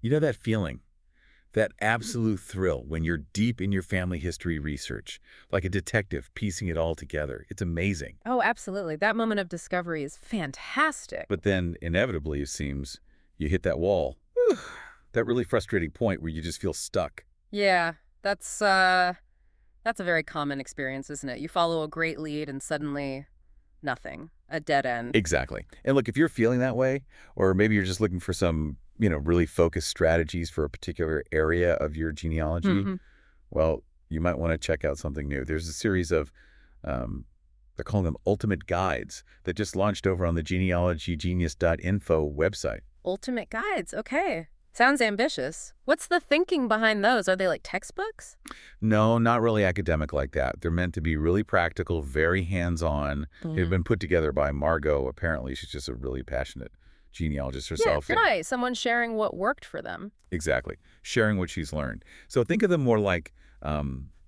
You know that feeling, that absolute thrill when you're deep in your family history research, like a detective piecing it all together. It's amazing. Oh, absolutely. That moment of discovery is fantastic. But then, inevitably, it seems, you hit that wall. That really frustrating point where you just feel stuck. Yeah, that's that's a very common experience, isn't it? You follow a great lead and suddenly nothing, a dead end. Exactly. And look, if you're feeling that way, or maybe you're just looking for some, really focused strategies for a particular area of your genealogy, Hmm. well, you might want to check out something new. There's a series of, um, they're calling them ultimate guides that just launched over on the genealogy genius.info website. Ultimate guides. Okay. Sounds ambitious. What's the thinking behind those? Are they like textbooks? No, not really academic like that. They're meant to be really practical, very hands-on. They've Mm. been put together by Margo. Apparently, she's just a really passionate genealogist Yeah, herself. nice. Someone sharing what worked for them. Exactly. Sharing what she's learned. So think of them more like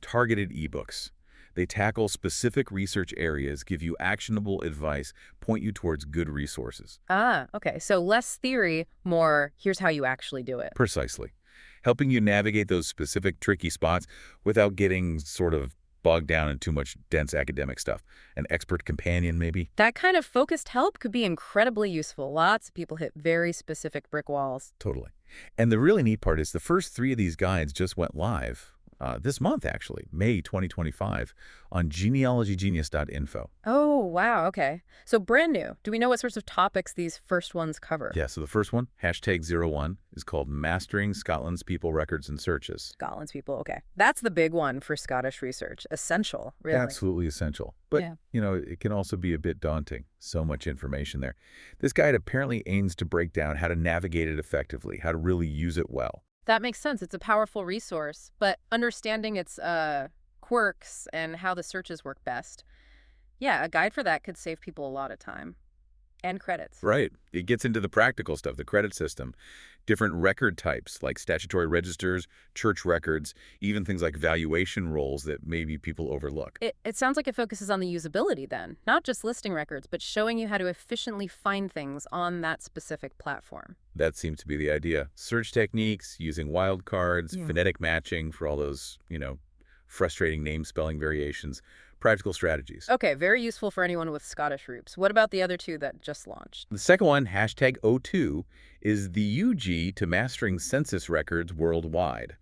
targeted ebooks. They tackle specific research areas, give you actionable advice, point you towards good resources. Ah, okay. So less theory, more here's how you actually do it. Precisely. Helping you navigate those specific tricky spots without getting sort of bogged down in too much dense academic stuff. An expert companion, maybe? That kind of focused help could be incredibly useful. Lots of people hit very specific brick walls. Totally. And the really neat part is the first three of these guides just went live this month, actually, May 2025, on genealogygenius.info. Oh, wow. Okay. So brand new. Do we know what sorts of topics these first ones cover? Yeah, so the first one, #01, is called Mastering Scotland's People Records and Searches. Scotland's people. Okay. That's the big one for Scottish research. Essential, really. Absolutely essential. But, Yeah. it can also be a bit daunting. So much information there. This guide apparently aims to break down how to navigate it effectively, how to really use it well. That makes sense. It's a powerful resource, but understanding its quirks and how the searches work best. Yeah, a guide for that could save people a lot of time and credits. Right. It gets into the practical stuff, the credit system, different record types like statutory registers, church records, even things like valuation rolls that maybe people overlook. It sounds like it focuses on the usability then, not just listing records, but showing you how to efficiently find things on that specific platform. That seems to be the idea. Search techniques, using wildcards, Yeah. phonetic matching for all those, frustrating name spelling variations, practical strategies. Okay, very useful for anyone with Scottish roots. What about the other two that just launched? The second one, #02, is the UG to mastering census records worldwide.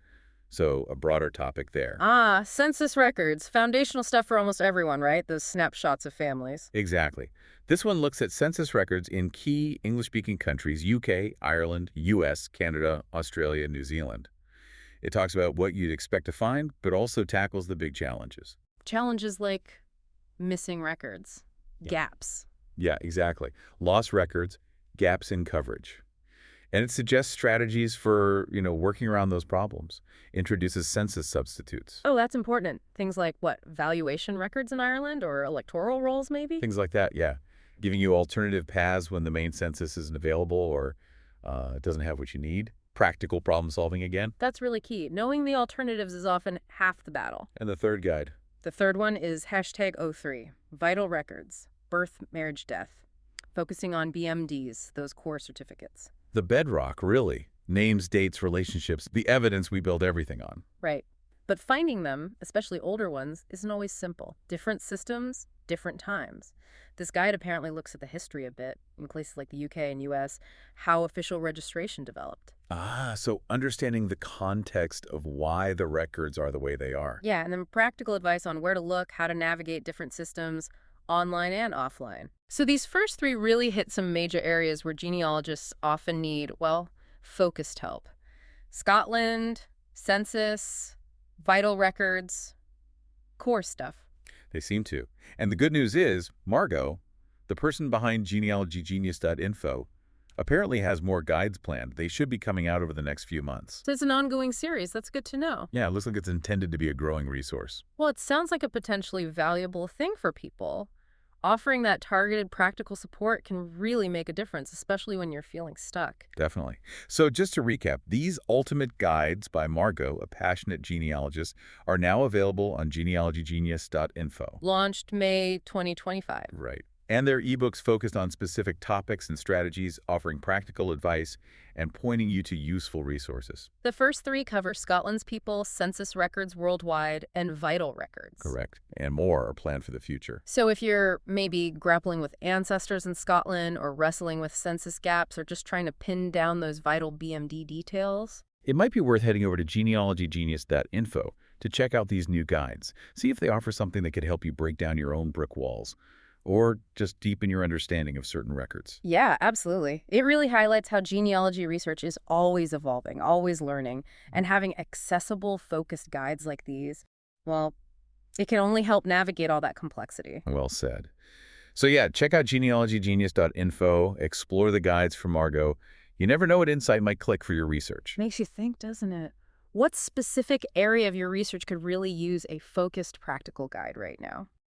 So a broader topic there. Ah, census records. Foundational stuff for almost everyone, right? Those snapshots of families. Exactly. This one looks at census records in key English-speaking countries, UK, Ireland, US, Canada, Australia, New Zealand. It talks about what you'd expect to find, but also tackles the big challenges. Challenges like missing records, Yeah. gaps. Yeah, exactly. Lost records, gaps in coverage. And it suggests strategies for, working around those problems. Introduces census substitutes. Oh, that's important. Things like what? Valuation records in Ireland or electoral rolls, maybe? Things like that, yeah. Giving you alternative paths when the main census isn't available or doesn't have what you need. Practical problem solving again. That's really key. Knowing the alternatives is often half the battle. And the third guide. The third one is #03, vital records, birth, marriage, death, focusing on BMDs, those core certificates. The bedrock, really. Names, dates, relationships, the evidence we build everything on. Right. But finding them, especially older ones, isn't always simple. Different systems, different times. This guide apparently looks at the history a bit, in places like the UK and US, how official registration developed. Ah, so understanding the context of why the records are the way they are. Yeah, and then practical advice on where to look, how to navigate different systems, online and offline. So these first three really hit some major areas where genealogists often need, well, focused help. Scotland, census, vital records, core stuff. They seem to. And the good news is, Margo, the person behind genealogygenius.info, apparently has more guides planned. They should be coming out over the next few months. So it's an ongoing series. That's good to know. Yeah, it looks like it's intended to be a growing resource. Well, it sounds like a potentially valuable thing for people. Offering that targeted practical support can really make a difference, especially when you're feeling stuck. Definitely. So just to recap, these ultimate guides by Margo, a passionate genealogist, are now available on genealogygenius.info. Launched May 2025. Right. And their ebooks focused on specific topics and strategies, offering practical advice and pointing you to useful resources. The first three cover Scotland's people, census records worldwide, and vital records. Correct. And more are planned for the future. So if you're maybe grappling with ancestors in Scotland or wrestling with census gaps or just trying to pin down those vital BMD details, It might be worth heading over to genealogy.info to check out these new guides. See if they offer something that could help you break down your own brick walls or just deepen your understanding of certain records. yeah, absolutely. It really highlights how genealogy research is always evolving, always learning, and having accessible, focused guides like these, well, it can only help navigate all that complexity. Well said. So yeah, check out genealogy.info, explore the guides from Margo. You never know what insight might click for your research. Makes you think, doesn't it? What specific area of your research could really use a focused practical guide right now?